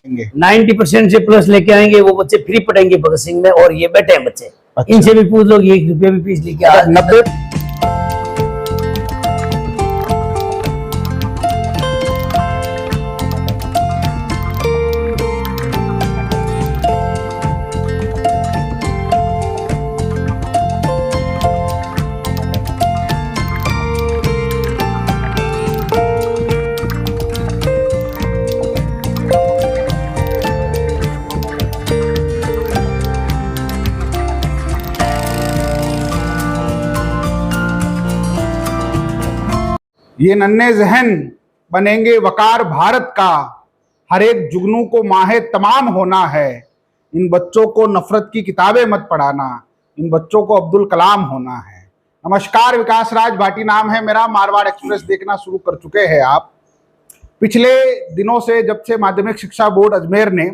90% से प्लस लेके आएंगे वो बच्चे, फ्री पढ़ेंगे भगत सिंह में। और ये बैठे हैं बच्चे, अच्छा। इनसे भी पूछ लो, 1 रुपये भी फीस लेके आ। 90। ये नन्हे जहन बनेंगे वकार भारत का, हर एक जुगनू को माहे तमाम होना है। इन बच्चों को नफरत की किताबें मत पढ़ाना, इन बच्चों को अब्दुल कलाम होना है। नमस्कार, विकास राज भाटी नाम है मेरा। मारवाड़ एक्सप्रेस देखना शुरू कर चुके हैं आप। पिछले दिनों से, जब से माध्यमिक शिक्षा बोर्ड अजमेर ने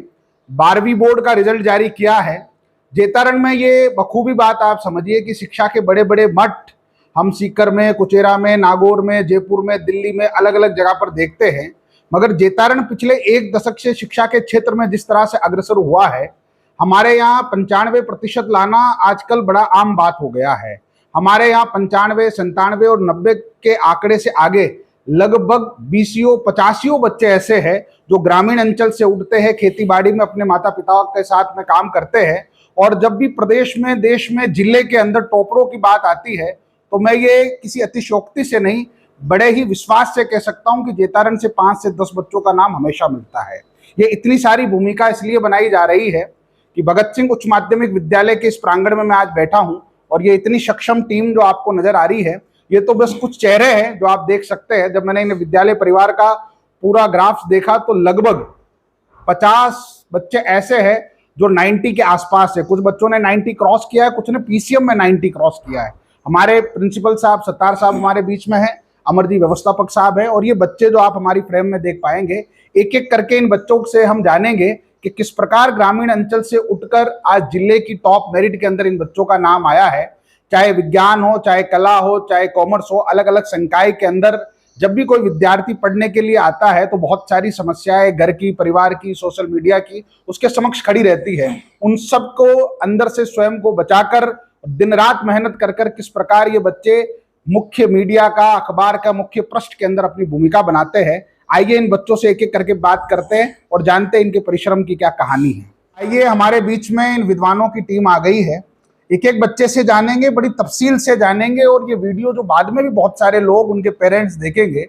12वीं बोर्ड का रिजल्ट जारी किया है, जेतारण में ये बखूबी बात आप समझिए कि शिक्षा के बड़े बड़े मठ हम सीकर में, कुचेरा में, नागौर में, जयपुर में, दिल्ली में, अलग अलग जगह पर देखते हैं। मगर जेतारण पिछले 1 दशक से शिक्षा के क्षेत्र में जिस तरह से अग्रसर हुआ है, हमारे यहाँ 95% लाना आजकल बड़ा आम बात हो गया है। हमारे यहाँ 95, 97 और 90 के आंकड़े से आगे लगभग 20 85 बच्चे ऐसे हैं जो ग्रामीण अंचल से उठते हैं, खेती बाड़ी में अपने माता पिता के साथ में काम करते हैं। और जब भी प्रदेश में, देश में, जिले के अंदर टॉपरों की बात आती है, तो मैं ये किसी अतिशयोक्ति से नहीं, बड़े ही विश्वास से कह सकता हूं कि जेतारण से 5 से 10 बच्चों का नाम हमेशा मिलता है। ये इतनी सारी भूमिका इसलिए बनाई जा रही है कि भगत सिंह उच्च माध्यमिक विद्यालय के इस प्रांगण में मैं आज बैठा हूं, और ये इतनी सक्षम टीम जो आपको नजर आ रही है, ये तो बस कुछ चेहरे हैं जो आप देख सकते हैं। जब मैंने इन विद्यालय परिवार का पूरा ग्राफ देखा तो लगभग 50 बच्चे ऐसे हैं जो 90 के आसपास है। कुछ बच्चों ने 90 क्रॉस किया है, कुछ ने पीसीएम में 90 क्रॉस किया है। हमारे प्रिंसिपल साहब सत्तार साहब हमारे बीच में है, अमरजी व्यवस्थापक साहब है, और ये बच्चे जो आप हमारी फ्रेम में देख पाएंगे, एक एक करके इन बच्चों से हम जानेंगे कि किस प्रकार ग्रामीण अंचल से उठकर आज जिले की टॉप मेरिट के अंदर इन बच्चों का नाम आया है। चाहे विज्ञान हो, चाहे कला हो, चाहे कॉमर्स हो, अलग अलग संकाय के अंदर जब भी कोई विद्यार्थी पढ़ने के लिए आता है तो बहुत सारी समस्याएं घर की, परिवार की, सोशल मीडिया की उसके समक्ष खड़ी रहती है। उन सबको अंदर से स्वयं को बचाकर दिन रात मेहनत कर कर किस प्रकार ये बच्चे मुख्य मीडिया का, अखबार का मुख्य पृष्ठ के अंदर अपनी भूमिका बनाते हैं। आइए इन बच्चों से एक एक करके बात करते हैं और जानते हैं इनके परिश्रम की क्या कहानी है। आइए, हमारे बीच में इन विद्वानों की टीम आ गई है। एक एक बच्चे से जानेंगे, बड़ी तफसील से जानेंगे, और ये वीडियो जो बाद में भी बहुत सारे लोग, उनके पेरेंट्स देखेंगे।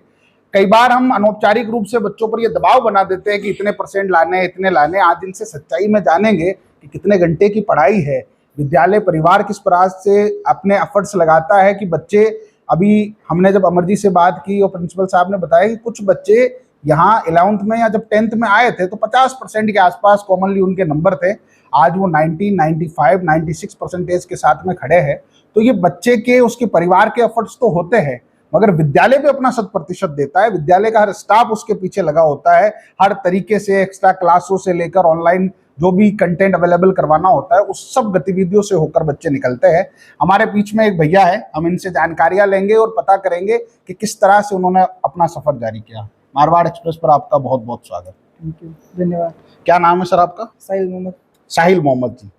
कई बार हम अनौपचारिक रूप से बच्चों पर ये दबाव बना देते हैं कि इतने % लाने, इतने लाने। आज इनसे सच्चाई में जानेंगे कि कितने घंटे की पढ़ाई है, विद्यालय परिवार किस प्रकार से अपने एफर्ट्स लगाता है कि बच्चे, अभी हमने जब अमरजी से बात की और प्रिंसिपल साहब ने बताया कि कुछ बच्चे यहाँ 11th में या जब 10th में आए थे तो 50% के आसपास कॉमनली उनके नंबर थे। आज वो 90, 95, 96% के साथ में खड़े हैं। तो ये बच्चे के, उसके परिवार के एफर्ट्स तो होते हैं, मगर विद्यालय भी अपना 100% देता है। विद्यालय का हर स्टाफ उसके पीछे लगा होता है, हर तरीके से एक्स्ट्रा क्लासों से लेकर ऑनलाइन जो भी कंटेंट अवेलेबल करवाना होता है, उस सब गतिविधियों से होकर बच्चे निकलते हैं। हमारे बीच में एक भैया है, हम इनसे जानकारियां लेंगे और पता करेंगे कि किस तरह से उन्होंने अपना सफर जारी किया। मारवाड़ एक्सप्रेस पर आपका बहुत बहुत स्वागत। थैंक यू, धन्यवाद। क्या नाम है सर आपका? साहिल मोहम्मद। साहिल मोहम्मद जी,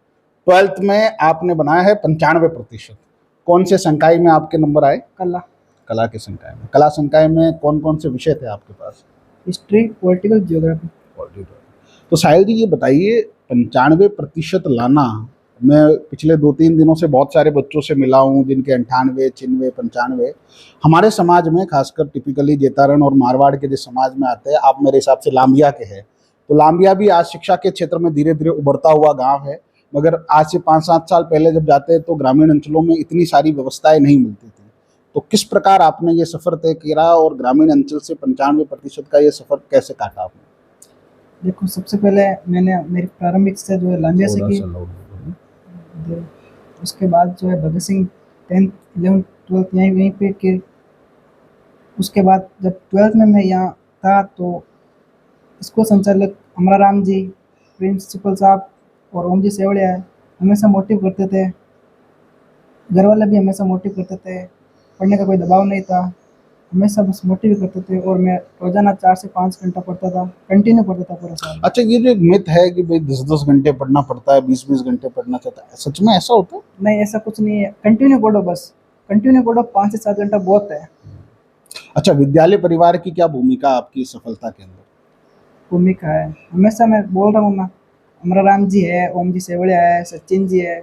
12th में आपने बनाया है 95%। कौन से संकाय में आपके नंबर आए? कला के संकाय में। कला संकाय में कौन कौन से विषय थे आपके पास? History, political, geography. तो साहिल जी ये बताइए, 95% लाना, मैं पिछले 2-3 दिनों से बहुत सारे बच्चों से मिला हूँ जिनके 98, 96, 95। हमारे समाज में, खासकर टिपिकली जेतारण और मारवाड़ के जो समाज में आते हैं, आप मेरे हिसाब से लांबिया के हैं, तो लांबिया भी आज शिक्षा के क्षेत्र में धीरे धीरे उभरता हुआ गांव है। मगर आज से 5-7 साल पहले जब जाते हैं तो ग्रामीण अंचलों में इतनी सारी व्यवस्थाएं नहीं मिलती थी। तो किस प्रकार आपने ये सफ़र तय किया और ग्रामीण अंचल से 95% का ये सफ़र कैसे काटा आपने? देखो, सबसे पहले मैंने मेरी प्रारंभिक शिक्षा जो है लांबिया से की। उसके बाद जो है Bhagat Singh 10th, 11th, 12th यहीं पे की। उसके बाद जब 12th में मैं यहाँ था तो स्कूल संचालक अमरा राम जी, प्रिंसिपल साहब और ओम जी सेवड़िया हमेशा मोटिव करते थे। घर वाले भी हमेशा मोटिव करते थे, पढ़ने का कोई दबाव नहीं था। हमेशा बस मोटिवेट करते थे और मैं रोजाना 4 से 5 घंटा पढ़ता था, कंटिन्यू पढ़ता था पूरा साल। अच्छा, ये जो एक मिथ है कि भाई 10-10 घंटे पढ़ना पड़ता है, 20-20 घंटे पढ़ना चाहता है, सच में ऐसा होता है? नहीं, ऐसा कुछ नहीं है, कंटिन्यू पढ़ो, बस कंटिन्यू पढ़ो, 5 से 7 घंटा बहुत है। अच्छा, विद्यालय परिवार की क्या भूमिका आपकी इस सफलता के अंदर? भूमिका है, हमेशा मैं बोल रहा हूँ ना, हमारा राम जी है, ओम जी सेवड़िया है, सचिन जी है,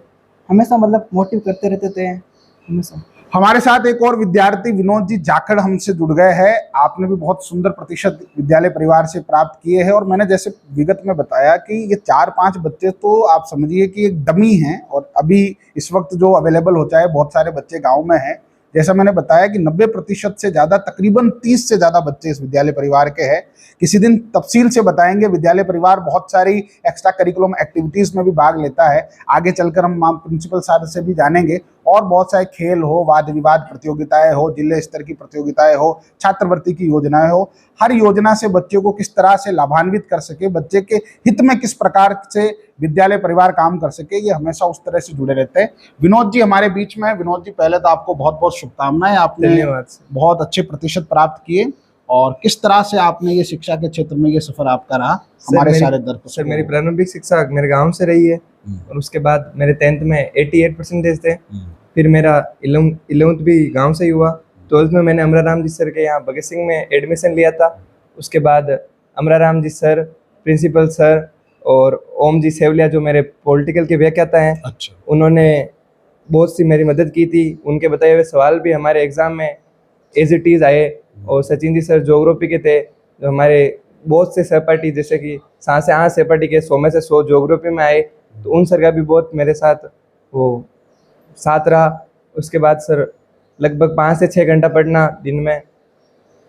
हमेशा मतलब मोटिव करते रहते थे हमेशा। हमारे साथ एक और विद्यार्थी विनोद जी जाखड़ हमसे जुड़ गए हैं। आपने भी बहुत सुंदर प्रतिशत विद्यालय परिवार से प्राप्त किए हैं और मैंने जैसे विगत में बताया कि ये 4-5 बच्चे तो आप समझिए कि एक डमी हैं और अभी इस वक्त जो अवेलेबल हो चाहे बहुत सारे बच्चे गांव में हैं। जैसा मैंने बताया कि 90% से ज़्यादा, तकरीबन 30 से ज़्यादा बच्चे इस विद्यालय परिवार के हैं। किसी दिन तफसील से बताएंगे। विद्यालय परिवार बहुत सारी एक्स्ट्रा करिकुलम एक्टिविटीज़ में भी भाग लेता है। आगे चलकर हम प्रिंसिपल सर से भी जानेंगे। और बहुत सारे खेल हो, वाद विवाद प्रतियोगिताएं हो, जिले स्तर की प्रतियोगिताएं हो, छात्रवृत्ति की योजनाएं हो, हर योजना से बच्चों को किस तरह से लाभान्वित कर सके, बच्चे के हित में किस प्रकार से विद्यालय परिवार काम कर सके, ये हमेशा उस तरह से जुड़े रहते हैं। विनोद जी हमारे बीच में है। विनोद जी, पहले तो आपको बहुत बहुत शुभकामनाएं, आपने धन्यवाद सर। बहुत अच्छे प्रतिशत प्राप्त किए। और किस तरह से आपने ये शिक्षा के क्षेत्र में ये सफर आपका रहा, हमारे सारे दर्शकों सर मेरी प्रारंभिक शिक्षा मेरे गांव से रही है और उसके बाद मेरे 10th में 88% थे। फिर मेरा 11th भी गांव से ही हुआ। 12th में मैंने अमरा राम जी सर के यहाँ भगत सिंह में एडमिशन लिया था। उसके बाद अमरा Ram ji sir, principal sir और ओम जी सेवलिया जो मेरे पॉलिटिकल के व्याख्याता हैं, अच्छा, उन्होंने बहुत सी मेरी मदद की थी। उनके बताए हुए सवाल भी हमारे एग्ज़ाम में एज इट इज़ आए। और सचिन जी सर ज्योग्राफी के थे, जो हमारे बहुत से सहपाठी जैसे कि 7 से 8 सहपाठी के 100 में से 100 ज्योग्राफी में आए, तो उन सर का भी बहुत मेरे साथ वो साथ रहा। उसके बाद सर लगभग 5 से 6 घंटा पढ़ना दिन में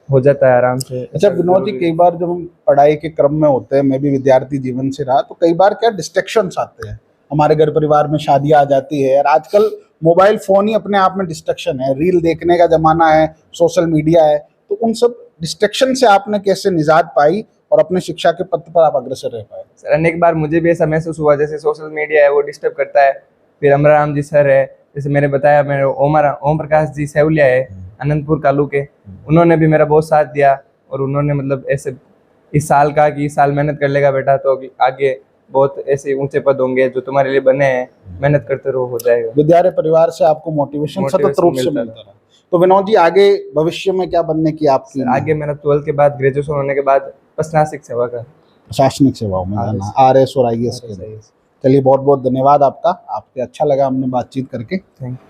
हो जाता है आराम से। अच्छा विनोद जी, कई बार जब हम पढ़ाई के क्रम में होते हैं, मैं भी विद्यार्थी जीवन से रहा, तो कई बार क्या डिस्ट्रैक्शंस आते हैं। हमारे घर परिवार में शादियां आ जाती है और आजकल मोबाइल फोन ही अपने आप में डिस्ट्रैक्शन है। रील देखने का जमाना है, सोशल मीडिया है, तो उन सब डिस्ट्रैक्शन से आपने कैसे निजात पाई और अपने शिक्षा के पथ पर आप अग्रसर रह पाए? सर अनेक बार मुझे भी ऐसा महसूस हुआ, जैसे सोशल मीडिया है वो डिस्टर्ब करता है। फिर अमरा राम जी सर है, जैसे मैंने बताया, मेरे ओम प्रकाश जी सेवलिया है अनंतपुर कालू के, उन्होंने भी मेरा बहुत साथ दिया। और उन्होंने मतलब ऐसे इस साल कहा कि इस साल मेहनत कर लेगा बेटा तो आगे बहुत ऐसे ऊंचे पद होंगे जो तुम्हारे लिए बने हैं, मेहनत करते रहो, हो जाएगा। विद्यालय परिवार से आपको मोटिवेशन सतत रूप से मिलता रहा। तो विनोद जी, आगे भविष्य में क्या बनने की आपकी? आगे मेरा 12th के बाद, ग्रेजुएशन होने के बाद प्रशासनिक सेवा का, प्रशासनिक सेवाओं में जाना, RS और IS के लिए। चलिए, बहुत बहुत धन्यवाद आपका। आपके अच्छा लगा हमने बातचीत करके।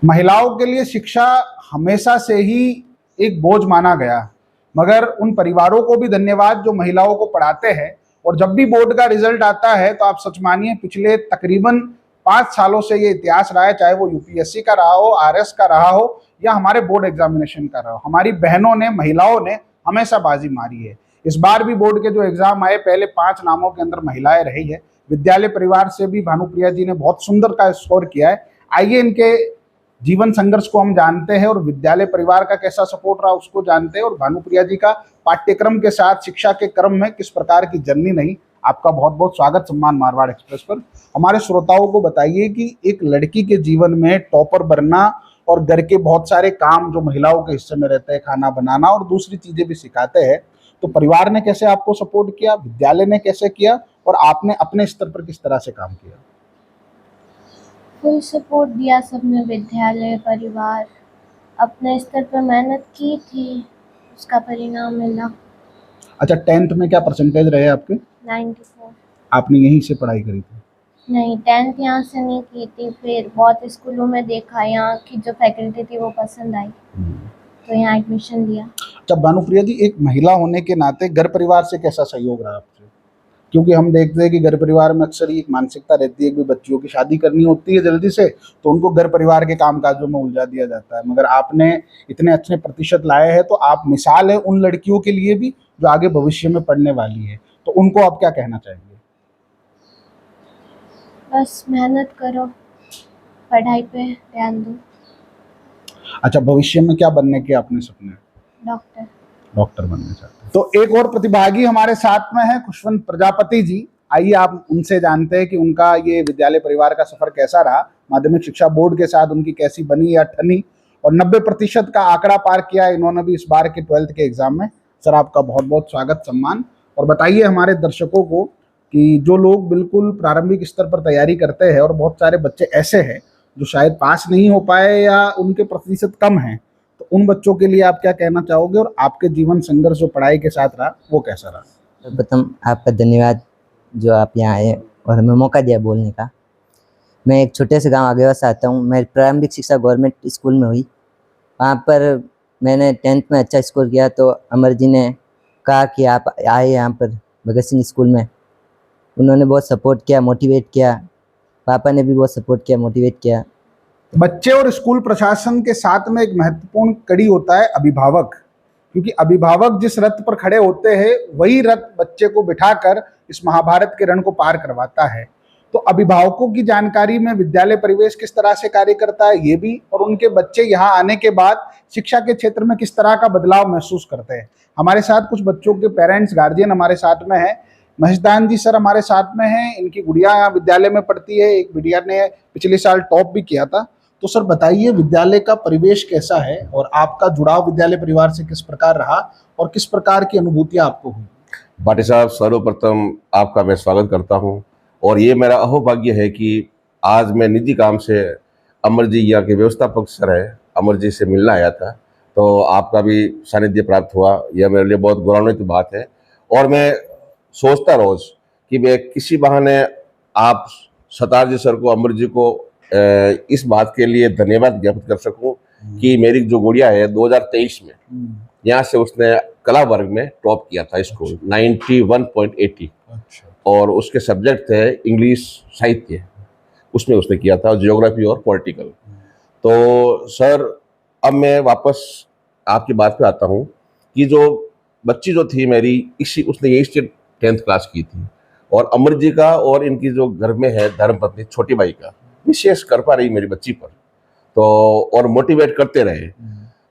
महिलाओं के लिए शिक्षा हमेशा से ही एक बोझ माना गया, मगर उन परिवारों को भी धन्यवाद जो महिलाओं को पढ़ाते हैं। और जब भी बोर्ड का रिजल्ट आता है तो आप सच मानिए, पिछले तकरीबन 5 सालों से ये इतिहास रहा है, चाहे वो UPSC का रहा हो, RS का रहा हो या हमारे बोर्ड एग्जामिनेशन का रहा हो, हमारी बहनों ने, महिलाओं ने हमेशा बाजी मारी है। इस बार भी बोर्ड के जो एग्जाम आए, पहले 5 नामों के अंदर महिलाएं रही है। विद्यालय परिवार से भी भानुप्रिया जी ने बहुत सुंदर का स्कोर किया है। आइए इनके जीवन संघर्ष को हम जानते हैं और विद्यालय परिवार का कैसा सपोर्ट रहा उसको जानते हैं, और भानुप्रिया जी का पाठ्यक्रम के साथ शिक्षा के क्रम में किस प्रकार की जर्नी नहीं। आपका बहुत बहुत स्वागत सम्मान मारवाड़ एक्सप्रेस पर। हमारे श्रोताओं को बताइए कि एक लड़की के जीवन में टॉपर बनना और घर के बहुत सारे काम जो महिलाओं के हिस्से में रहते हैं, खाना बनाना और दूसरी चीजें भी सिखाते हैं, तो परिवार ने कैसे आपको सपोर्ट किया, विद्यालय ने कैसे किया और आपने अपने स्तर पर किस तरह से काम किया? फुल सपोर्ट दिया सबने, विद्यालय, परिवार। अपने स्तर पर मेहनत की थी, उसका परिणाम मिला। अच्छा, 10th में क्या परसेंटेज रहे आपके? 94। आपने यहीं से पढ़ाई करी थी? नहीं, 10th यहाँ से नहीं की थी, फिर बहुत स्कूलों में देखा, यहाँ की जो फैकल्टी थी वो पसंद आई तो यहाँ एडमिशन लिया। अच्छा भानुप्रिया जी, एक महिला होने के नाते घर परिवार से कैसा सहयोग रहा आपसे? क्योंकि हम देखते हैं कि घर परिवार में अक्सर एक मानसिकता रहती है कि बच्चियों की शादी करनी होती है जल्दी से, तो उनको घर परिवार के कामकाजों में उलझा दिया जाता है, मगर आपने इतने अच्छे प्रतिशत लाए हैं, तो आप मिसाल है उन लड़कियों के लिए भी जो आगे भविष्य में पढ़ने वाली है, तो उनको आप क्या कहना चाहेंगे? बस मेहनत करो, पढ़ाई पे ध्यान दो। अच्छा, भविष्य में क्या बनने के आपने सपने? डॉक्टर बनना चाहते हैं। तो एक और प्रतिभागी हमारे साथ में है, खुशवंत प्रजापति जी। आइए आप उनसे जानते हैं कि उनका ये विद्यालय परिवार का सफर कैसा रहा, माध्यमिक शिक्षा बोर्ड के साथ उनकी कैसी बनी या ठनी, और 90% का आंकड़ा पार किया इन्होंने भी इस बार के 12th के एग्जाम में। सर आपका बहुत बहुत स्वागत सम्मान। और बताइए हमारे दर्शकों को कि जो लोग बिल्कुल प्रारंभिक स्तर पर तैयारी करते हैं और बहुत सारे बच्चे ऐसे हैं जो शायद पास नहीं हो पाए या उनके प्रतिशत कम हैं, तो उन बच्चों के लिए आप क्या कहना चाहोगे और आपके जीवन संघर्ष जो पढ़ाई के साथ रहा वो कैसा रहा? सर्वप्रथम आपका धन्यवाद जो आप यहाँ आए और हमें मौका दिया बोलने का। मैं एक छोटे से गांव आगेवा से आता हूँ। मेरी प्रारंभिक शिक्षा गवर्नमेंट स्कूल में हुई। वहाँ पर मैंने 10th में अच्छा स्कोर किया तो अमर जी ने कहा कि आप आए यहाँ पर भगत सिंह स्कूल में। उन्होंने बहुत सपोर्ट किया, मोटिवेट किया। पापा ने भी बहुत सपोर्ट किया, मोटिवेट किया। बच्चे और स्कूल प्रशासन के साथ में एक महत्वपूर्ण कड़ी होता है अभिभावक, क्योंकि अभिभावक जिस रथ पर खड़े होते हैं वही रथ बच्चे को बिठाकर इस महाभारत के रण को पार करवाता है। तो अभिभावकों की जानकारी में विद्यालय परिवेश किस तरह से कार्य करता है ये भी, और उनके बच्चे यहाँ आने के बाद शिक्षा के क्षेत्र में किस तरह का बदलाव महसूस करते हैं। हमारे साथ कुछ बच्चों के पेरेंट्स गार्जियन हमारे साथ में है। महेशदान जी सर हमारे साथ में हैं। इनकी गुड़िया यहाँ विद्यालय में पढ़ती है, एक बिटिया ने पिछले साल टॉप भी किया था। तो सर बताइए विद्यालय का परिवेश कैसा है और आपका जुड़ाव विद्यालय परिवार से किस प्रकार रहा और किस प्रकार की अनुभूतियां आपको हुई? भाटी साहब, सर्वप्रथम आपका मैं स्वागत करता हूं और ये मेरा अहोभाग्य है कि आज मैं निजी काम से अमर जी यहाँ के व्यवस्थापक सर है अमर जी से मिलना आया था, तो आपका भी सानिध्य प्राप्त हुआ। यह मेरे लिए बहुत गौरवान्वित बात है और मैं सोचता रोज कि मैं किसी बहाने आप सतार जी सर को, अमर जी को इस बात के लिए धन्यवाद ज्ञापित कर सकूं कि मेरी जो गुड़िया है 2023 में यहाँ से उसने कला वर्ग में टॉप किया था स्कूल 91.80 और उसके सब्जेक्ट थे इंग्लिश साहित्य, उसमें उसने किया था, जियोग्राफी और पॉलिटिकल। तो सर अब मैं वापस आपकी बात पे आता हूँ कि जो बच्ची जो थी मेरी उसने यही से 10th क्लास की थी और अमर जी का और इनकी जो घर में है धर्मपत्नी छोटी बाई का विशेष कृपा रही मेरी बच्ची पर, तो और मोटिवेट करते रहे।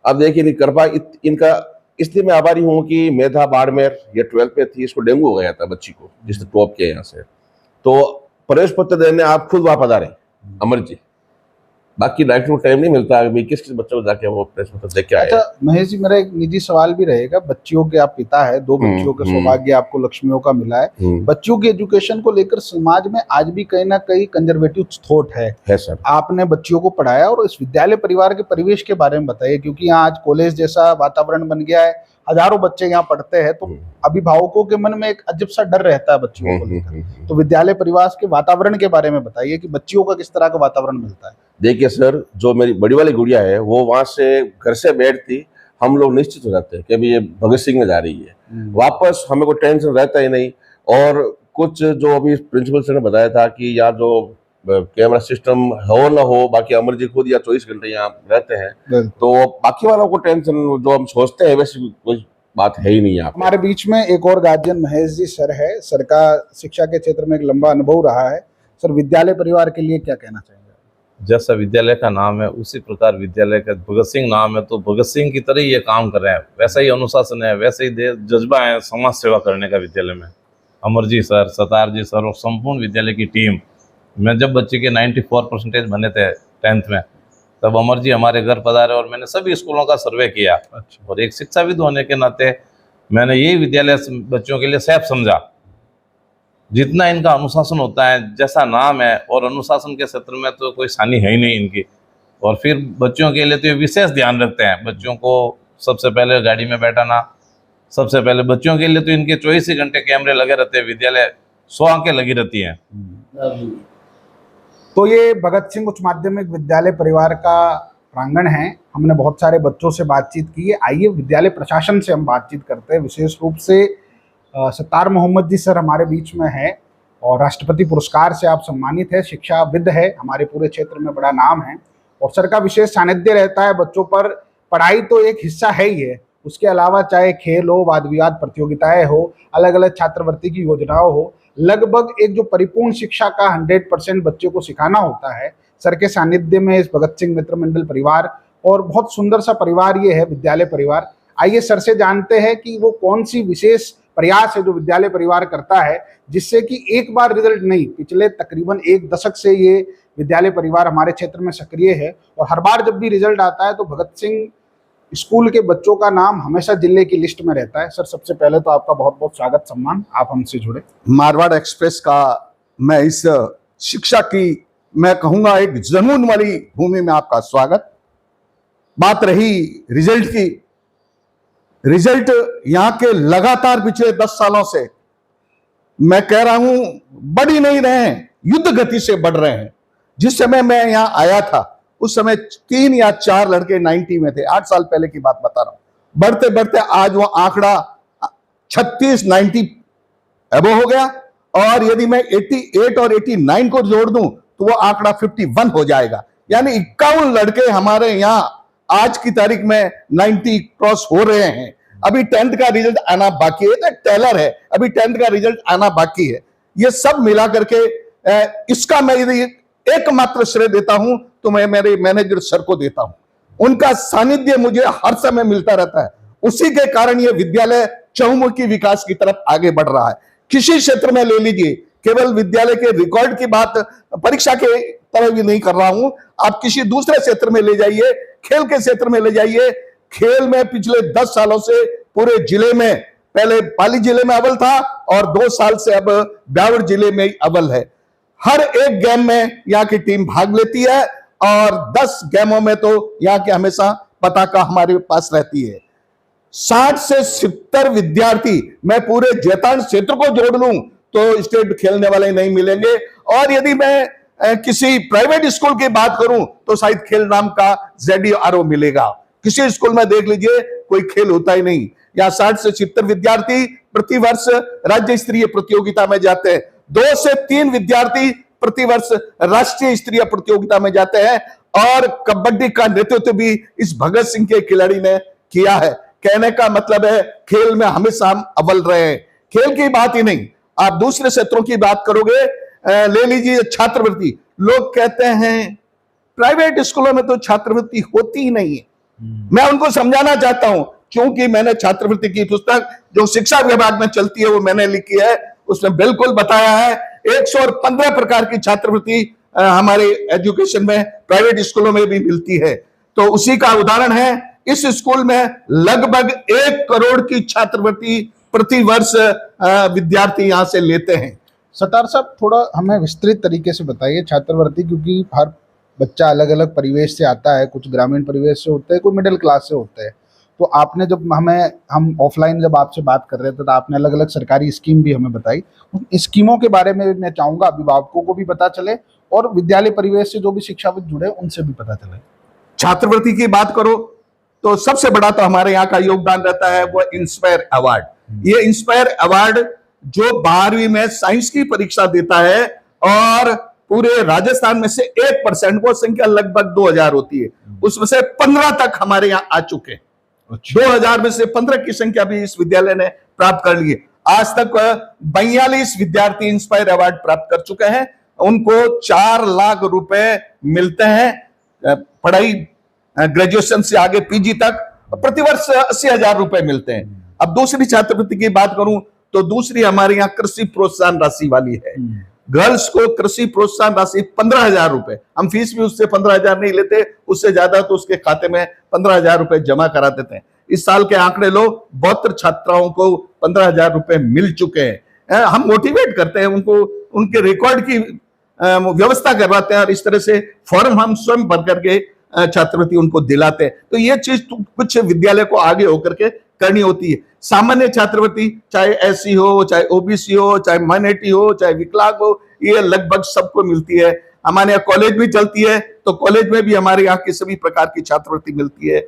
अब देखिए कृपा इनका इसलिए मैं आभारी हूँ कि मेधा बाड़मेर ये 12th में थी, इसको डेंगू हो गया था बच्ची को जिसने टॉप किया यहाँ से, तो प्रवेश पत्र देने आप खुद वहाँ पधारे अमर जी। बाकी डायरेक्टर को टाइम नहीं मिलता है किस बच्चों को जाके वो प्रवेश पत्र देके आए। अच्छा महेश जी, मेरा एक निजी सवाल भी रहेगा। बच्चियों के आप पिता है, 2 बच्चियों के सौभाग्य आपको लक्ष्मियों का मिला है। बच्चियों की एजुकेशन को लेकर समाज में आज भी कहीं ना कहीं कंजर्वेटिव थॉट है सर। आपने बच्चियों को पढ़ाया और इस विद्यालय परिवार के परिवेश के बारे में बताइए, क्योंकि यहाँ आज कॉलेज जैसा वातावरण बन गया है, हजारों बच्चे यहाँ पढ़ते हैं, तो अभिभावकों के मन में एक अजब सा डर रहता है बच्चियों को लेकर। तो विद्यालय परिवार के वातावरण के बारे में बताइए कि बच्चियों का किस तरह का वातावरण मिलता है। देखिए सर, जो मेरी बड़ी वाली गुड़िया है वो वहां से घर से बैठती, हम लोग निश्चित हो जाते हैं कि अभी ये भगत सिंह में जा रही है, वापस हमें कोई टेंशन रहता ही नहीं। और कुछ जो अभी प्रिंसिपल सर ने बताया था कि यहाँ जो कैमरा सिस्टम हो ना हो, बाकी अमर जी खुद या 24 घंटे यहाँ रहते हैं, तो बाकी वालों को टेंशन जो हम सोचते हैं वैसी कोई बात है ही नहीं। यहाँ हमारे बीच में एक और गार्जियन महेश जी सर है। सर का शिक्षा के क्षेत्र में एक लंबा अनुभव रहा है। सर विद्यालय परिवार के लिए क्या कहना चाहेंगे? जैसा विद्यालय का नाम है उसी प्रकार विद्यालय का भगत सिंह नाम है, तो भगत सिंह की तरह ये काम कर रहे हैं, वैसा ही अनुशासन है, वैसे ही जज्बा है समाज सेवा करने का विद्यालय में। अमर जी सर, सतार जी सर और संपूर्ण विद्यालय की टीम। मैं जब बच्चे के 94% बने थे 10th में, तब अमर जी हमारे घर पधारे और मैंने सभी स्कूलों का सर्वे किया। और एक शिक्षाविद होने के नाते मैंने यही विद्यालय बच्चों के लिए सेफ समझा। जितना इनका अनुशासन होता है, जैसा नाम है, और अनुशासन के क्षेत्र में तो कोई सानी है ही नहीं इनकी। और फिर बच्चों के लिए तो ये विशेष ध्यान रखते हैं, बच्चों को सबसे पहले गाड़ी में बैठाना, सबसे पहले बच्चों के लिए तो इनके 24 ही घंटे कैमरे लगे रहते हैं, विद्यालय 100 आंखें लगी रहती हैं। तो ये भगत सिंह उच्च माध्यमिक विद्यालय परिवार का प्रांगण है। हमने बहुत सारे बच्चों से बातचीत की है। आइए विद्यालय प्रशासन से हम बातचीत करते हैं। विशेष रूप से सत्तार मोहम्मद जी सर हमारे बीच में है और राष्ट्रपति पुरस्कार से आप सम्मानित है, शिक्षाविद है, हमारे पूरे क्षेत्र में बड़ा नाम है और सर का विशेष सानिध्य रहता है बच्चों पर। पढ़ाई तो एक हिस्सा है ही है, उसके अलावा चाहे खेल हो, वाद विवाद प्रतियोगिताएं हो, अलग अलग छात्रवृत्ति की योजनाओं हो, लगभग एक जो परिपूर्ण शिक्षा का 100% बच्चे को सिखाना होता है सर के सानिध्य में इस भगत सिंह मित्र मंडल परिवार। और बहुत सुंदर सा परिवार ये है विद्यालय परिवार। आइए सर से जानते हैं कि वो कौन सी विशेष प्रयास है जो विद्यालय परिवार करता है, जिससे कि एक बार रिजल्ट नहीं, पिछले तकरीबन 1 दशक से ये विद्यालय परिवार हमारे क्षेत्र में सक्रिय है और हर बार जब भी रिजल्ट आता है तो भगत सिंह स्कूल के बच्चों का नाम हमेशा जिले की लिस्ट में रहता है। सर, सबसे पहले तो आपका बहुत बहुत स्वागत, सम्मान, आप हमसे जुड़े। मारवाड़ एक्सप्रेस का मैं इस शिक्षा की, मैं कहूंगा, एक जुनून वाली भूमि में आपका स्वागत। बात रही रिजल्ट की, रिजल्ट यहाँ के लगातार पिछले 10 सालों से मैं कह रहा हूं बढ़ ही नहीं रहे हैं, युद्ध गति से बढ़ रहे हैं। जिस समय मैं यहाँ आया था उस समय 3 या 4 लड़के 90 में थे, 8 साल पहले की बात बता रहा हूं। बढ़ते बढ़ते आज वो आंकड़ा 36 90 एबो हो गया और यदि मैं 88 और 89 को जोड़ दूं तो वो आंकड़ा 51 हो जाएगा। यानी 51 लड़के हमारे यहाँ आज की तारीख में 90 क्रॉस हो रहे हैं। अभी 10th का रिजल्ट आना बाकी है, तो टेलर है, अभी 10th का रिजल्ट आना बाकी है। ये सब मिला करके इसका मैं यदि एकमात्र श्रेय देता हूं तो मैं मेरे मैनेजर सर को देता हूं। उनका सानिध्य मुझे हर समय मिलता रहता है, उसी के कारण ये विद्यालय चहुमुखी विकास की तरफ आगे बढ़ रहा है। किसी क्षेत्र में ले लीजिए, केवल विद्यालय के रिकॉर्ड की बात परीक्षा के तरह भी नहीं कर रहा हूं, आप किसी दूसरे क्षेत्र में ले जाइए, खेल के क्षेत्र में ले जाइए। खेल में पिछले 10 सालों से पूरे जिले में, पहले पाली जिले में अव्वल था और 2 साल से अब ब्यावर जिले में अव्वल है। हर एक गेम में यहाँ की टीम भाग लेती है और 10 गेमों में तो यहाँ के हमेशा पताका हमारे पास रहती है। 60 से 70 विद्यार्थी, मैं पूरे जैतान क्षेत्र को जोड़ लूं तो स्टेट खेलने वाले नहीं मिलेंगे। और यदि मैं किसी प्राइवेट स्कूल की बात करूं तो शायद खेल नाम का ZRO मिलेगा। किसी स्कूल में देख लीजिए कोई खेल होता ही नहीं। यहाँ 60 से 70 विद्यार्थी प्रति वर्ष राज्य स्तरीय प्रतियोगिता में जाते हैं, 2 से 3 विद्यार्थी प्रति वर्ष राष्ट्रीय स्तरीय प्रतियोगिता में जाते हैं और कबड्डी का नेतृत्व भी इस भगत सिंह के खिलाड़ी ने किया है। कहने का मतलब है खेल में हमेशा हम अव्वल रहे हैं। खेल की बात ही नहीं, आप दूसरे क्षेत्रों की बात करोगे, ले लीजिए छात्रवृत्ति। लोग कहते हैं प्राइवेट स्कूलों में तो छात्रवृत्ति होती ही नहीं है। मैं उनको समझाना चाहता हूं, क्योंकि मैंने छात्रवृत्ति की पुस्तक जो शिक्षा विभाग में चलती है वो मैंने लिखी है, उसमें बिल्कुल बताया है 115 प्रकार की छात्रवृत्ति हमारे एजुकेशन में प्राइवेट स्कूलों में भी मिलती है। तो उसी का उदाहरण है, इस स्कूल में लगभग 1 करोड़ की छात्रवृत्ति प्रति वर्ष विद्यार्थी यहां से लेते हैं। सतार साहब, थोड़ा हमें विस्तृत तरीके से बताइए छात्रवृत्ति, क्योंकि हर बच्चा अलग अलग परिवेश से आता है, कुछ ग्रामीण परिवेश से होते हैं, कोई मिडिल क्लास से होते हैं। तो आपने जब हम ऑफलाइन जब आपसे बात कर रहे थे तो आपने अलग अलग सरकारी स्कीम भी हमें बताई। उन स्कीमों के बारे में मैं चाहूंगा अभिभावकों को भी पता चले और विद्यालय परिवेश से जो भी शिक्षाविद जुड़े उनसे भी पता चले। छात्रवृत्ति की बात करो तो सबसे बड़ा तो हमारे यहाँ का योगदान रहता है वो इंस्पायर अवार्ड। ये इंस्पायर अवार्ड जो 12वीं में साइंस की परीक्षा देता है और पूरे राजस्थान में से 1%, वो संख्या लगभग 2000 होती है, उसमें से 15 तक हमारे यहाँ आ चुके। 2000 में से 15 की संख्या भी इस विद्यालय ने प्राप्त कर ली है। आज तक 42 विद्यार्थी इंस्पायर अवार्ड प्राप्त कर चुके हैं। उनको 4 लाख रुपए मिलते हैं, पढ़ाई ग्रेजुएशन से आगे PG तक प्रतिवर्ष 80,000 रुपए मिलते हैं। अब दूसरी छात्रवृत्ति की बात करूं तो दूसरी हमारे यहाँ कृषि प्रोत्साहन राशि वाली है। गर्ल्स को कृषि प्रोत्साहन राशि 15,000 रुपए, हम फीस भी उससे 15,000 नहीं लेते, उससे ज्यादा तो उसके खाते में 15,000 रुपए जमा करा देते हैं। इस साल के आंकड़े लो, 72 छात्राओं को 15,000 रुपए मिल चुके हैं। हम मोटिवेट करते हैं उनको, उनके रिकॉर्ड की व्यवस्था करवाते हैं और इस तरह से फॉर्म हम स्वयं भर करके छात्रवृत्ति उनको दिलाते हैं। तो ये चीज कुछ विद्यालय को आगे होकर के करनी होती है। सामान्य छात्रवृत्ति चाहे SC हो, चाहे OBC हो, चाहे माइनॉरिटी हो, चाहे विकलांग हो, ये लगभग सबको मिलती है। हमारे यहाँ कॉलेज भी चलती है तो कॉलेज में भी हमारे यहाँ की सभी प्रकार की छात्रवृत्ति मिलती है।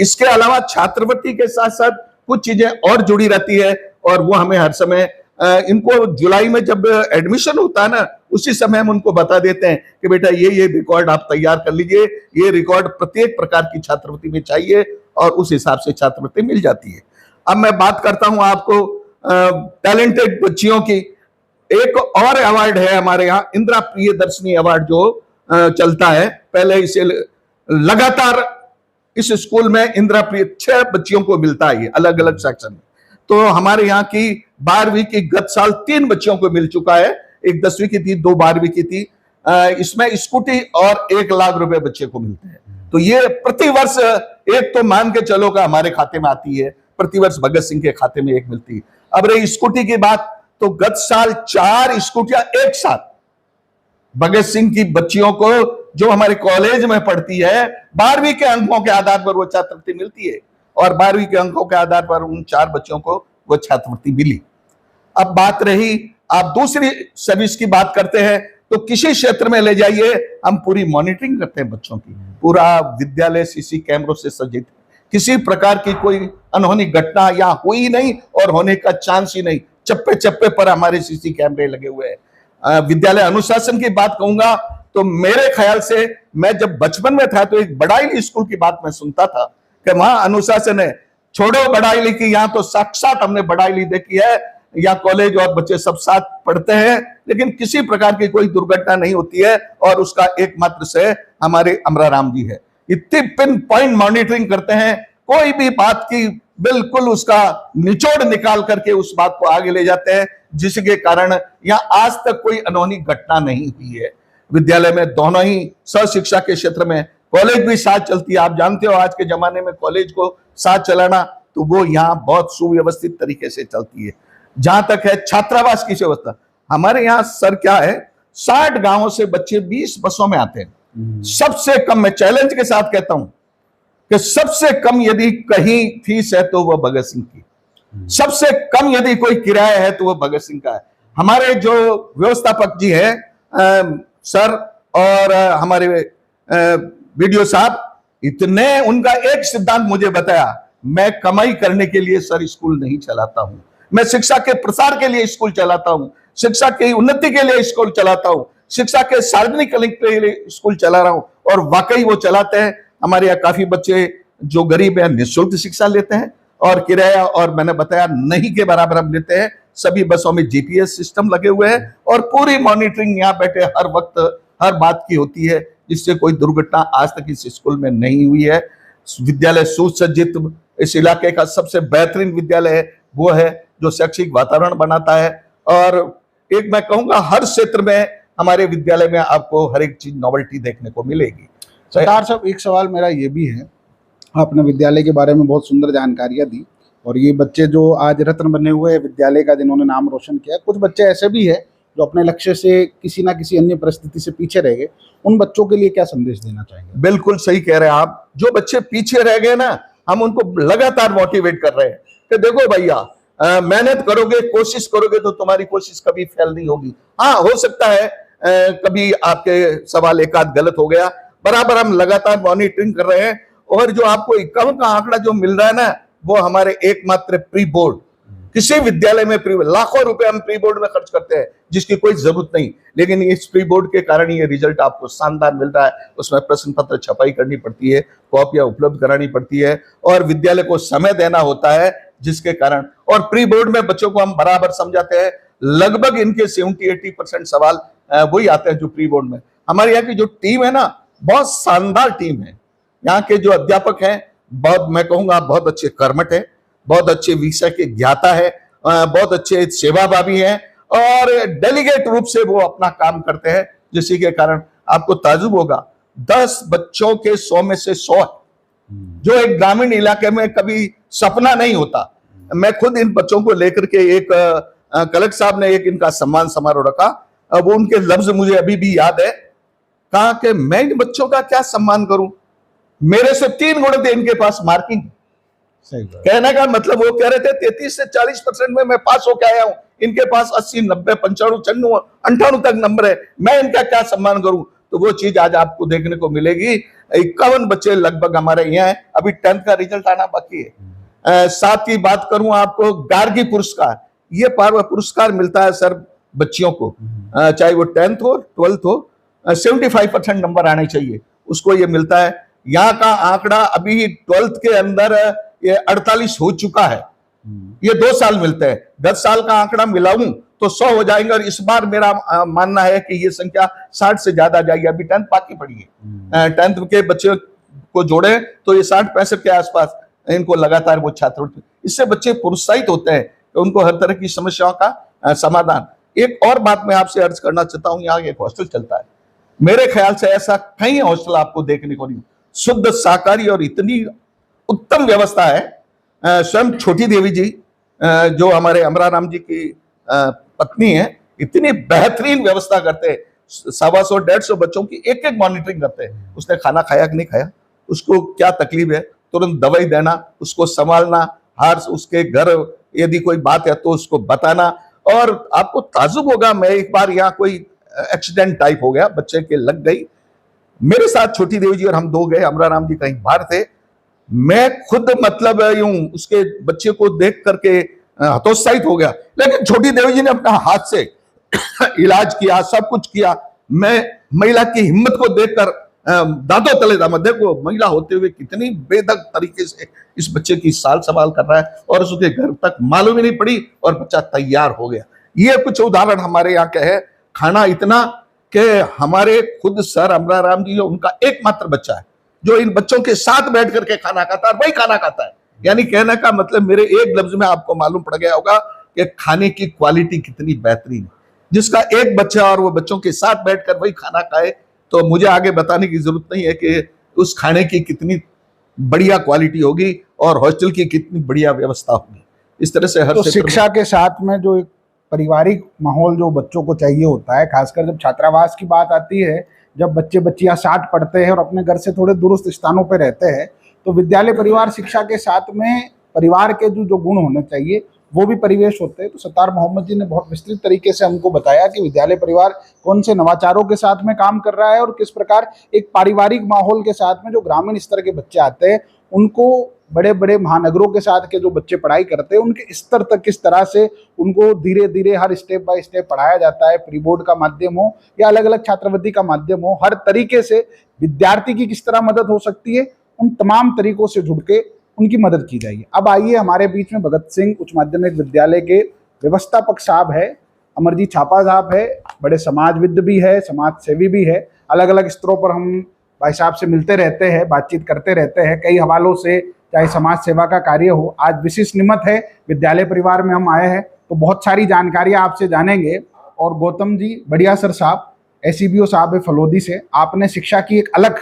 इसके अलावा छात्रवृत्ति के साथ साथ कुछ चीजें और जुड़ी रहती है और वो हमें हर समय इनको जुलाई में जब एडमिशन होता है ना, उसी समय हम उनको बता देते हैं कि बेटा ये रिकॉर्ड आप तैयार कर लीजिए, ये रिकॉर्ड प्रत्येक प्रकार की छात्रवृत्ति में चाहिए और उस हिसाब से छात्रवृत्ति मिल जाती है। अब मैं बात करता हूं आपको टैलेंटेड बच्चियों की। एक और अवार्ड है हमारे यहाँ, इंदिरा प्रियदर्शनी अवार्ड जो चलता है। पहले इसे लगातार इस स्कूल में इंदिरा प्रिय 6 बच्चियों को मिलता है, अलग अलग सेक्शन में। तो हमारे यहाँ की 12वीं की गत साल 3 बच्चियों को मिल चुका है, एक 10वीं की थी, 2 12वीं की थी। इसमें स्कूटी और 1 लाख रुपए बच्चे को मिलते हैं। तो ये प्रतिवर्ष एक तो मान के चलो का हमारे खाते में आती है, प्रतिवर्ष भगत सिंह के खाते में एक मिलती है। अब रही स्कूटी की बात, तो गत साल 4 स्कूटियां एक साथ भगत सिंह की बच्चियों को जो हमारे कॉलेज में पढ़ती है, 12वीं के अंकों के आधार पर वो छात्रवृत्ति मिलती है, और 12वीं के अंकों के आधार पर उन 4 बच्चों को वो छात्रवृत्ति मिली। अब बात रही, आप दूसरी सर्विस की बात करते हैं, तो किसी क्षेत्र में ले जाइए, हम पूरी मॉनिटरिंग करते हैं बच्चों की, पूरा विद्यालय सीसी कैमरों से सज्जित, किसी प्रकार की कोई अनहोनी घटना यहाँ हुई नहीं और होने का चांस ही नहीं। चप्पे चप्पे पर हमारे सीसी कैमरे लगे हुए हैं। विद्यालय अनुशासन की बात कहूंगा तो मेरे ख्याल से, मैं जब बचपन में था तो एक बड़ाइली स्कूल की बात मैं सुनता था कि वहां अनुशासन है। छोड़ो बड़ाइली की, यहाँ तो साक्षात हमने बड़ाइली देखी है, यहाँ कॉलेज और बच्चे सब साथ पढ़ते हैं, लेकिन किसी प्रकार की कोई दुर्घटना नहीं होती है, और उसका एकमात्र श्रेय हमारे अमराराम जी है। इतनी पिन पॉइंट मॉनिटरिंग करते हैं, कोई भी बात की बिल्कुल उसका निचोड़ निकाल करके उस बात को आगे ले जाते हैं, जिसके कारण यहाँ आज तक कोई अनहोनी घटना नहीं हुई है। विद्यालय में दोनों ही सहशिक्षा के क्षेत्र में कॉलेज भी साथ चलती है। आप जानते हो आज के जमाने में कॉलेज को साथ चलाना, तो वो यहाँ बहुत सुव्यवस्थित तरीके से चलती है। जहां तक है छात्रावास की व्यवस्था, हमारे यहाँ सर क्या है, 60 गांवों से बच्चे 20 बसों में आते हैं। सबसे कम, मैं चैलेंज के साथ कहता हूं कि सबसे कम यदि कहीं फीस है तो वह भगत सिंह की, सबसे कम यदि कोई किराया है तो वह भगत सिंह का है। हमारे जो व्यवस्थापक जी हैं सर और हमारे वीडियो साहब, इतने, उनका एक सिद्धांत मुझे बताया, मैं कमाई करने के लिए सर स्कूल नहीं चलाता हूं, मैं शिक्षा के प्रसार के लिए स्कूल चलाता हूं, शिक्षा की उन्नति के लिए स्कूल चलाता हूं, शिक्षा के सार्वजनिक कल्याण के लिए स्कूल चला रहा हूं। और वाकई वो चलाते हैं। हमारे यहाँ काफी बच्चे जो गरीब हैं निःशुल्क शिक्षा लेते हैं, और किराया, और मैंने बताया, नहीं के बराबर हम लेते हैं। सभी बसों में जीपीएस सिस्टम लगे हुए हैं, और पूरी मॉनिटरिंग यहाँ बैठे हर वक्त हर बात की होती है, जिससे कोई दुर्घटना आज तक इस स्कूल में नहीं हुई है। विद्यालय सुसज्जित, इस इलाके का सबसे बेहतरीन विद्यालय है, वो है जो शैक्षिक वातावरण बनाता है। और एक मैं कहूंगा, हर क्षेत्र में हमारे विद्यालय में आपको हर एक चीज नॉवेल्टी देखने को मिलेगी। सरदार साहब, एक सवाल मेरा ये भी है, आपने विद्यालय के बारे में बहुत सुंदर जानकारियां दी, और ये बच्चे जो आज रत्न बने हुए हैं विद्यालय का, जिन्होंने नाम रोशन किया, कुछ बच्चे ऐसे भी है जो अपने लक्ष्य से किसी ना किसी अन्य परिस्थिति से पीछे रह गए, उन बच्चों के लिए क्या संदेश देना चाहेंगे? बिल्कुल सही कह रहे हैं आप। जो बच्चे पीछे रह गए ना, हम उनको लगातार मोटिवेट कर रहे हैं कि देखो भैया, मेहनत करोगे, कोशिश करोगे, तो तुम्हारी कोशिश कभी फेल नहीं होगी। हाँ, हो सकता है कभी आपके सवाल एक आध गलत हो गया, बराबर हम लगातार मॉनिटरिंग कर रहे हैं। और जो आपको 51 का आंकड़ा जो मिल रहा है ना, वो हमारे एकमात्र प्री बोर्ड, किसी विद्यालय में प्री, लाखों रुपए हम प्री बोर्ड में खर्च करते हैं, जिसकी कोई जरूरत नहीं, लेकिन इस प्री बोर्ड के कारण ये रिजल्ट आपको शानदार मिल रहा है। उसमें प्रश्न पत्र छपाई करनी पड़ती है, कॉपियां उपलब्ध करानी पड़ती है, और विद्यालय को समय देना होता है, जिसके कारण, और प्री बोर्ड में बच्चों को हम बराबर समझाते हैं। लगभग इनके 70-80% सवाल वही आते हैं जो प्री बोर्ड में। हमारे यहाँ की जो टीम है ना, बहुत शानदार टीम है। यहाँ के जो अध्यापक हैं, बहुत, मैं कहूंगा, बहुत अच्छे कर्मठ है, बहुत अच्छे विषय के ज्ञाता है, बहुत अच्छे सेवाभावी हैं, और डेलीगेट रूप से वो अपना काम करते हैं, जिसी के कारण आपको ताजुब होगा, 10 बच्चों के 100 में से 100 है, जो एक ग्रामीण इलाके में कभी सपना नहीं होता। मैं खुद इन बच्चों को लेकर के एक कलेक्टर साहब ने एक इनका सम्मान समारोह रखा, अब उनके लफ्ज मुझे अभी भी याद है, कहा कि मैं इन बच्चों का क्या सम्मान करूं, मेरे से 3 गुण थे इनके पास मार्किंग। सही बात। कहने का मतलब वो कह रहे थे 33 से 40% में मैं पास होकर आया हूं, इनके पास 80, 90, 95, 96, 98 तक नंबर है, मैं इनका क्या सम्मान करूं। तो वो चीज आज आपको देखने को मिलेगी। 51 बच्चे लगभग हमारे यहाँ है, अभी 10th का रिजल्ट आना बाकी है। साथ ही बात करूं आपको, गार्गी पुरस्कार, ये पुरस्कार मिलता है सर बच्चियों को, चाहे वो 10th हो 12th हो, 75% नंबर आने चाहिए, उसको ये मिलता है। यहाँ का आंकड़ा अभी 12th के अंदर ये 48 हो चुका है, ये 2 साल मिलते हैं। 10 साल का आंकड़ा मिलाऊं तो 100 हो जाएंगे, और इस बार मेरा मानना है कि ये संख्या 60 से ज्यादा जाएगी। अभी 10th बाकी पड़ी है, 10th के बच्चे को जोड़े तो ये 60-65 के आसपास इनको लगातार वो छात्रवृत्ति, इससे बच्चे प्रोत्साहित होते हैं कि उनको हर तरह की समस्याओं का समाधान। एक और बात मैं आपसे अर्ज करना चाहता हूँ, यहाँ एक हॉस्टल चलता है, मेरे ख्याल से ऐसा कई हॉस्टल आपको देखने को नहीं, शुद्ध शाकाहारी और इतनी उत्तम व्यवस्था है। स्वयं छोटी देवी जी जो हमारे अमराराम जी की पत्नी है, इतनी बेहतरीन व्यवस्था करते हैं। 125-150 बच्चों की एक एक मॉनिटरिंग करते हैं, उसने खाना खाया कि नहीं खाया, उसको क्या तकलीफ है, तुरंत दवाई देना, उसको संभालना, हर उसके घर यदि कोई बात है तो उसको बताना। और आपको ताजुब होगा, मैं एक बार यहाँ कोई एक्सीडेंट टाइप हो गया, बच्चे के लग गई, मेरे साथ छोटी देवी जी और हम दो गए, अमराराम जी कहीं बाहर थे, मैं खुद मतलब यूं उसके बच्चे को देख करके हतोत्साहित हो गया, लेकिन छोटी देवी जी ने अपना हाथ से इलाज किया, सब कुछ किया। मैं महिला की हिम्मत को देखकर दादो तले दामद, देखो महिला होते हुए कितनी बेधक तरीके से इस बच्चे की साल संभाल कर रहा है, और उसके घर तक मालूम ही नहीं पड़ी और बच्चा तैयार हो गया। ये कुछ उदाहरण हमारे यहाँ के है। खाना इतना कि हमारे खुद सर अमराराम जी, उनका एकमात्र बच्चा है जो इन बच्चों के साथ बैठ करके खाना खाता है और वही खाना खाता है। यानी कहने का मतलब मेरे एक लफ्ज में आपको मालूम पड़ गया होगा कि खाने की क्वालिटी कितनी बेहतरीन है। जिसका एक बच्चा और वो बच्चों के साथ बैठकर वही खाना खाए, तो मुझे आगे बताने की जरूरत नहीं है कि उस खाने की कितनी बढ़िया क्वालिटी होगी और हॉस्टल की कितनी बढ़िया व्यवस्था होगी। इस तरह से हर तो शिक्षा के साथ में जो एक पारिवारिक माहौल जो बच्चों को चाहिए होता है, खासकर जब छात्रावास की बात आती है, जब बच्चे बच्चियां साथ पढ़ते हैं और अपने घर से थोड़े दुरुस्त स्थानों पर रहते हैं, तो विद्यालय परिवार शिक्षा के साथ में परिवार के जो गुण होने चाहिए वो भी परिवेश होते हैं। तो सत्तार मोहम्मद जी ने बहुत विस्तृत तरीके से हमको बताया कि विद्यालय परिवार कौन से नवाचारों के साथ में काम कर रहा है और किस प्रकार एक पारिवारिक माहौल के साथ में जो ग्रामीण स्तर के बच्चे आते हैं उनको बड़े बड़े महानगरों के साथ के जो बच्चे पढ़ाई करते हैं उनके स्तर तक किस तरह से उनको धीरे धीरे हर स्टेप बाय स्टेप पढ़ाया जाता है, प्री बोर्ड का माध्यम हो या अलग अलग छात्रवृत्ति का माध्यम हो, हर तरीके से विद्यार्थी की किस तरह मदद हो सकती है, उन तमाम तरीकों से जुड़ के उनकी मदद की जाएगी। अब आइए हमारे बीच में भगत सिंह उच्च माध्यमिक विद्यालय के व्यवस्थापक साहब है, अमरजीत छापा साहब है, बड़े समाजविद भी है, समाज सेवी भी है। अलग अलग स्तरों पर हम भाई साहब से मिलते रहते हैं, बातचीत करते रहते हैं कई हवालों से, चाहे समाज सेवा का कार्य हो। आज विशिष्ट निमित्त है, विद्यालय परिवार में हम आए हैं तो बहुत सारी जानकारियां आपसे जानेंगे। और गौतम जी बढ़िया सर साहब SCBO साहब है फलोदी से, आपने शिक्षा की एक अलग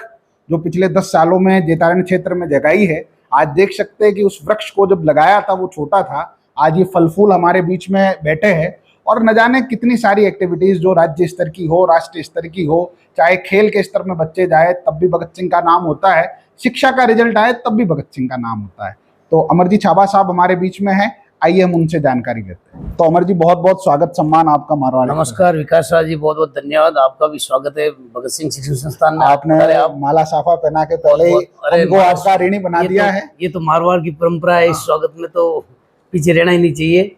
जो पिछले 10 सालों में जेतारण्य क्षेत्र में जगाई है। आज देख सकते हैं कि उस वृक्ष को जब लगाया था वो छोटा था, आज ये फल फूल हमारे बीच में बैठे हैं। और न जाने कितनी सारी एक्टिविटीज जो राज्य स्तर की हो, राष्ट्रीय स्तर की हो, चाहे खेल के स्तर में बच्चे जाए तब भी भगत सिंह का नाम होता है, शिक्षा का रिजल्ट आए तब भी भगत सिंह का नाम होता है। तो अमरजीत छाबा साहब हमारे बीच में है, आइए हम उनसे जानकारी लेते हैं। तो अमर जी बहुत बहुत स्वागत सम्मान आपका मारवाड़। नमस्कार विकास राज जी, बहुत बहुत धन्यवाद, आपका भी स्वागत है भगत सिंह शिक्षण संस्थान में। आपने माला साफा पहना के पहले ही हमको आपका ऋणी बना दिया है। ये तो मारवाड़ की परंपरा है, इस स्वागत में तो पीछे रहना ही नहीं चाहिए।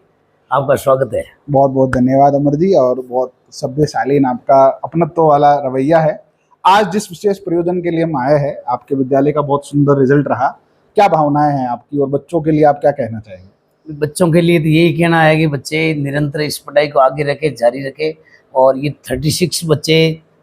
आपका स्वागत है। बहुत बहुत धन्यवाद अमर जी, और बहुत सभ्यशालीन आपका अपनत्व वाला रवैया है। आज जिस विशेष प्रयोजन के लिए हम आए हैं, आपके विद्यालय का बहुत सुंदर रिजल्ट रहा, क्या भावनाएं हैं आपकी और बच्चों के लिए आप क्या कहना चाहेंगे? बच्चों के लिए तो यही कहना है कि बच्चे निरंतर इस पढ़ाई को आगे रखे, जारी रखे। और ये 36 बच्चे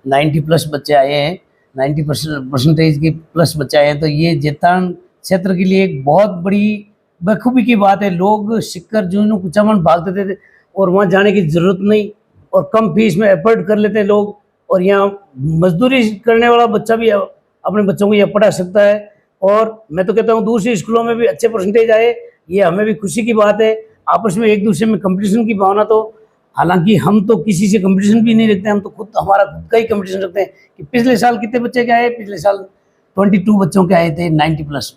90+ बच्चे आए हैं, 90% के प्लस बच्चे आए हैं, तो ये जेतान क्षेत्र के लिए एक बहुत बड़ी बखूबी की बात है। लोग सिक्कर जूनू कुचामन भागते थे और वहाँ जाने की जरूरत नहीं, और कम फीस में एफर्ट कर लेते हैं लोग, और यहाँ मजदूरी करने वाला बच्चा भी अपने बच्चों को यहाँ पढ़ा सकता है। और मैं तो कहता हूँ दूसरे स्कूलों में भी अच्छे परसेंटेज आए, ये हमें भी खुशी की बात है। आपस में एक दूसरे में कंपटीशन की भावना, तो हालांकि हम तो किसी से कंपटीशन भी नहीं रखते, हम तो खुद हमारा खुद का ही कंपटीशन रखते हैं कि पिछले साल कितने बच्चे के आए। पिछले साल 22 बच्चों के आए थे 90+,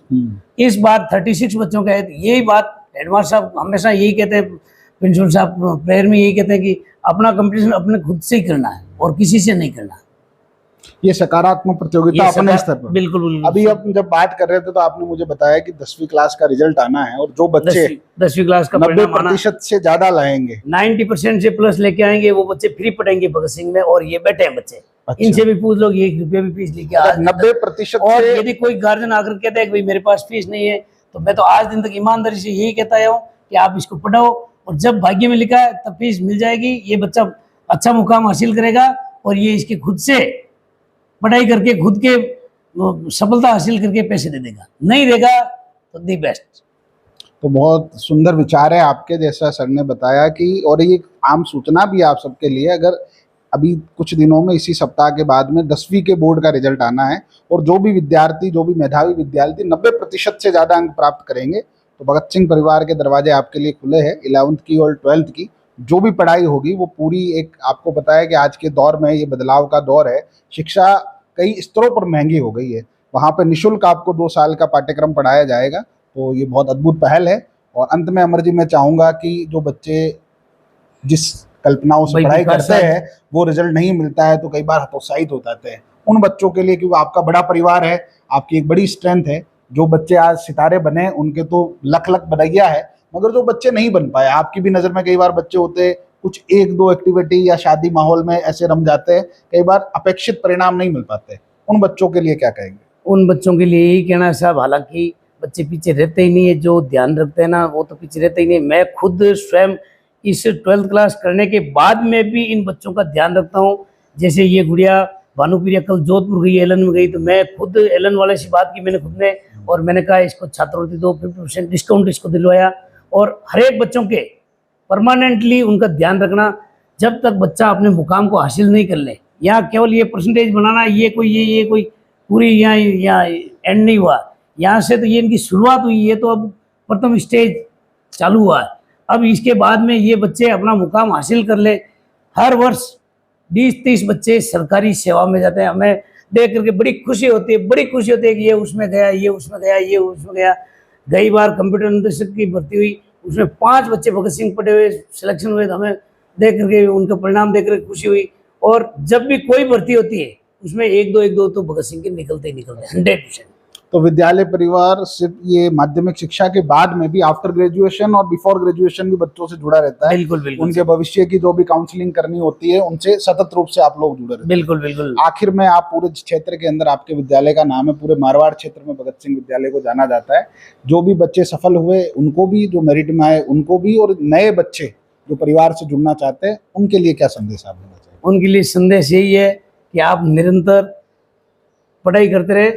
इस बार 36 बच्चों के आए थे। यही बात हेडमास्टर साहब हमेशा यही कहते हैं, प्रिंसिपल साहब प्रेयर में यही कहते हैं कि अपना कंपटीशन अपने खुद से ही करना है और किसी से नहीं करना। ये सकारात्मक प्रतियोगिता अपने स्तर पर। बिल्कुल बिल्कुल। अभी आप जब बात कर रहे थे तो आपने मुझे बताया कि 10वीं क्लास का रिजल्ट आना है, और जो बच्चे 10वीं क्लास का 90% से ज्यादा लाएंगे, 90% से प्लस लेके आएंगे, वो बच्चे फ्री पढ़ेंगे भगत सिंह में। और ये बैठे हैं बच्चे, अच्छा। इनसे भी पूछ लो, 1 रुपया भी फीस लेके आज 90%। और यदि कोई गार्जियन आकर कहता है कि भाई मेरे पास फीस नहीं है, तो मैं तो आज दिन तक ईमानदारी से यही कहता हूँ कि आप इसको पढ़ाओ, और जब भाग्य में लिखा है तब फीस मिल जाएगी। ये बच्चा अच्छा मुकाम हासिल करेगा और ये इसके खुद से पढ़ाई करके खुद के सफलता हासिल करके पैसे दे देगा, नहीं देगा तो दी बेस्ट। तो बहुत सुंदर विचार है आपके, जैसा सर ने बताया कि, और ये आम सूचना भी है आप सबके लिए, अगर अभी कुछ दिनों में इसी सप्ताह के बाद में 10वीं के बोर्ड का रिजल्ट आना है और जो भी विद्यार्थी, जो भी मेधावी विद्यार्थी 90% से ज़्यादा अंक प्राप्त करेंगे तो भगत सिंह परिवार के दरवाजे आपके लिए खुले हैं। 11th की और 12th की जो भी पढ़ाई होगी वो पूरी, एक आपको पता है कि आज के दौर में ये बदलाव का दौर है, शिक्षा कई स्तरों पर महंगी हो गई है, वहाँ पे निःशुल्क आपको 2 साल का पाठ्यक्रम पढ़ाया जाएगा, तो ये बहुत अद्भुत पहल है। और अंत में अमर जी मैं चाहूँगा कि जो बच्चे जिस कल्पनाओं से भाई पढ़ाई विकास करते हैं वो रिजल्ट नहीं मिलता है तो कई बार हतोत्साहित हो जाते हैं, उन बच्चों के लिए, क्योंकि आपका बड़ा परिवार है, आपकी एक बड़ी स्ट्रेंथ है, जो बच्चे आज सितारे बने उनके तो लख लख बधाइयाँ है, मगर जो बच्चे नहीं बन पाए, आपकी भी नज़र में कई बार बच्चे होते हैं कुछ 1-2 एक्टिविटी या शादी माहौल में ऐसे रम जाते हैं, कई बार अपेक्षित परिणाम नहीं मिल पाते, उन बच्चों के लिए क्या कहेंगे? उन बच्चों के लिए यही कहना है साहब, हालांकि बच्चे पीछे रहते ही नहीं है, जो ध्यान रखते हैं ना वो तो पीछे रहते ही नहीं। मैं खुद स्वयं इस 12th क्लास करने के बाद में भी इन बच्चों का ध्यान रखता हूँ। जैसे ये गुड़िया भानुप्रिया कल जोधपुर गई, एलन में गई, तो मैं खुद एलन वाले से बात की मैंने खुद ने, और मैंने कहा इसको छात्रवृत्ति दो, 50% डिस्काउंट इसको दिलवाया, और हर एक बच्चों के परमानेंटली उनका ध्यान रखना, जब तक बच्चा अपने मुकाम को हासिल नहीं कर ले। यहाँ केवल ये परसेंटेज बनाना, ये कोई पूरी यहाँ एंड नहीं हुआ, यहाँ से तो ये इनकी शुरुआत हुई है, तो अब प्रथम स्टेज चालू हुआ है। अब इसके बाद में ये बच्चे अपना मुकाम हासिल कर ले। हर वर्ष 20-30 बच्चे सरकारी सेवा में जाते हैं, हमें देख करके बड़ी खुशी होती है, बड़ी खुशी होती है कि ये उसमें गया, ये उसमें गया, ये उसमें गया। गई बार कंप्यूटर निदेशक की भर्ती हुई, उसमें 5 बच्चे भगत सिंह पढ़े हुए सिलेक्शन हुए, तो हमें देख करके उनका परिणाम देख करके खुशी हुई। और जब भी कोई भर्ती होती है उसमें 1-2 तो भगत सिंह के निकलते ही निकलते हैं 100%। तो विद्यालय परिवार सिर्फ ये माध्यमिक शिक्षा के बाद में भी आफ्टर ग्रेजुएशन और बिफोर ग्रेजुएशन भी बच्चों से जुड़ा रहता है। बिल्कुल बिल्कुल उनके भविष्य की जो भी काउंसलिंग करनी होती है उनसे सतत रूप से आप लोग जुड़े रहते हैं। बिल्कुल बिल्कुल। आखिर में आप पूरे क्षेत्र के अंदर, आपके विद्यालय का नाम है, पूरे मारवाड़ क्षेत्र में भगत सिंह विद्यालय को जाना जाता है, जो भी बच्चे सफल हुए उनको भी, जो मेरिट में आए उनको भी, और नए बच्चे जो परिवार से जुड़ना चाहते हैं उनके लिए क्या संदेश आप देना चाहिए? उनके लिए संदेश यही है कि आप निरंतर पढ़ाई करते रहे।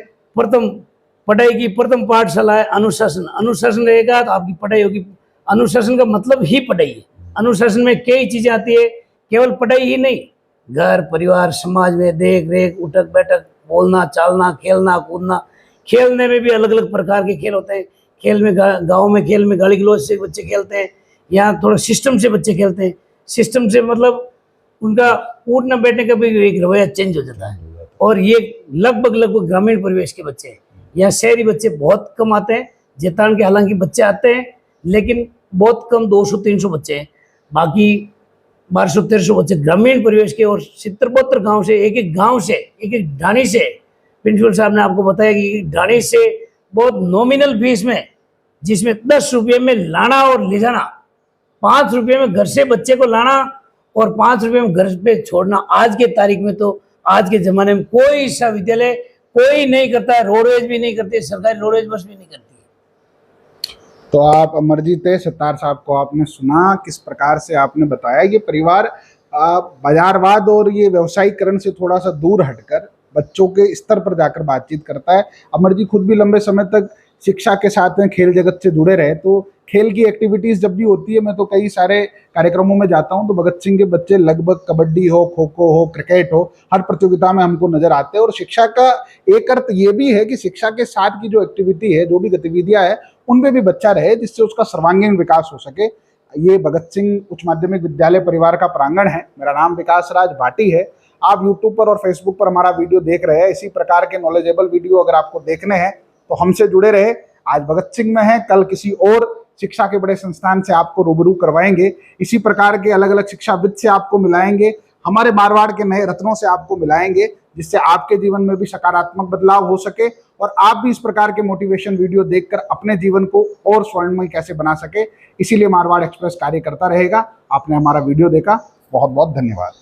पढ़ाई की प्रथम पाठशाला है अनुशासन। अनुशासन रहेगा तो आपकी पढ़ाई होगी। अनुशासन का मतलब ही पढ़ाई है। अनुशासन में कई चीजें आती है, केवल पढ़ाई ही नहीं, घर परिवार समाज में देख रेख, उठक बैठक, बोलना चालना, खेलना कूदना। खेलने में भी अलग अलग प्रकार के खेल होते हैं। खेल में गाँव में खेल में गाली गलौज से बच्चे खेलते हैं, यहाँ थोड़ा सिस्टम से बच्चे खेलते हैं। सिस्टम से मतलब उनका उठना बैठने का भी एक रवैया चेंज हो जाता है। और ये लगभग ग्रामीण परिवेश के बच्चे हैं। यहाँ शहरी बच्चे बहुत कम आते हैं, जेतान के हालांकि बच्चे आते हैं लेकिन बहुत कम, 200-300 बच्चे हैं। बाकी 1200-1300 बच्चे ग्रामीण परिवेश के, और 70-72 गाँव से, एक गाँव से, एक ढाणी से। प्रिंसिपल साहब ने आपको बताया कि ढाणी से बहुत नॉमिनल फीस में, जिसमें 10 रुपये में लाना और ले जाना, 5 रुपये में घर से बच्चे को लाना और 5 रुपये में घर पे छोड़ना। आज के तारीख में तो, आज के ज़माने में कोई सा विद्यालय कोई नहीं करता है, रोडवेज भी नहीं करती, सरकारी रोडवेज बस भी नहीं करती है। तो आप अमरजीत सत्तार साहब को आपने सुना, किस प्रकार से आपने बताया ये परिवार बाजारवाद और ये व्यवसायीकरण से थोड़ा सा दूर हटकर बच्चों के स्तर पर जाकर बातचीत करता है। अमर जी खुद भी लंबे समय तक शिक्षा के साथ में खेल जगत से जुड़े रहे, तो खेल की एक्टिविटीज़ जब भी होती है, मैं तो कई सारे कार्यक्रमों में जाता हूं, तो भगत सिंह के बच्चे लगभग कबड्डी हो, खो खो हो, क्रिकेट हो, हर प्रतियोगिता में हमको नजर आते हैं। और शिक्षा का एक अर्थ ये भी है कि शिक्षा के साथ की जो एक्टिविटी है, जो भी गतिविधियां है, उनमें भी बच्चा रहे, जिससे उसका सर्वांगीण विकास हो सके। ये भगत सिंह उच्च माध्यमिक विद्यालय परिवार का प्रांगण है। मेरा नाम विकास राज भाटी है। आप यूट्यूब पर और फेसबुक पर हमारा वीडियो देख रहे हैं। इसी प्रकार के नॉलेजेबल वीडियो अगर आपको देखने हैं तो हमसे जुड़े रहे। आज भगत सिंह में है, कल किसी और शिक्षा के बड़े संस्थान से आपको रूबरू करवाएंगे। इसी प्रकार के अलग अलग शिक्षाविद से आपको मिलाएंगे, हमारे मारवाड़ के नए रत्नों से आपको मिलाएंगे, जिससे आपके जीवन में भी सकारात्मक बदलाव हो सके और आप भी इस प्रकार के मोटिवेशन वीडियो देखकर अपने जीवन को और स्वर्णमय कैसे बना सके। इसीलिए मारवाड़ एक्सप्रेस कार्य करता रहेगा। आपने हमारा वीडियो देखा, बहुत बहुत धन्यवाद।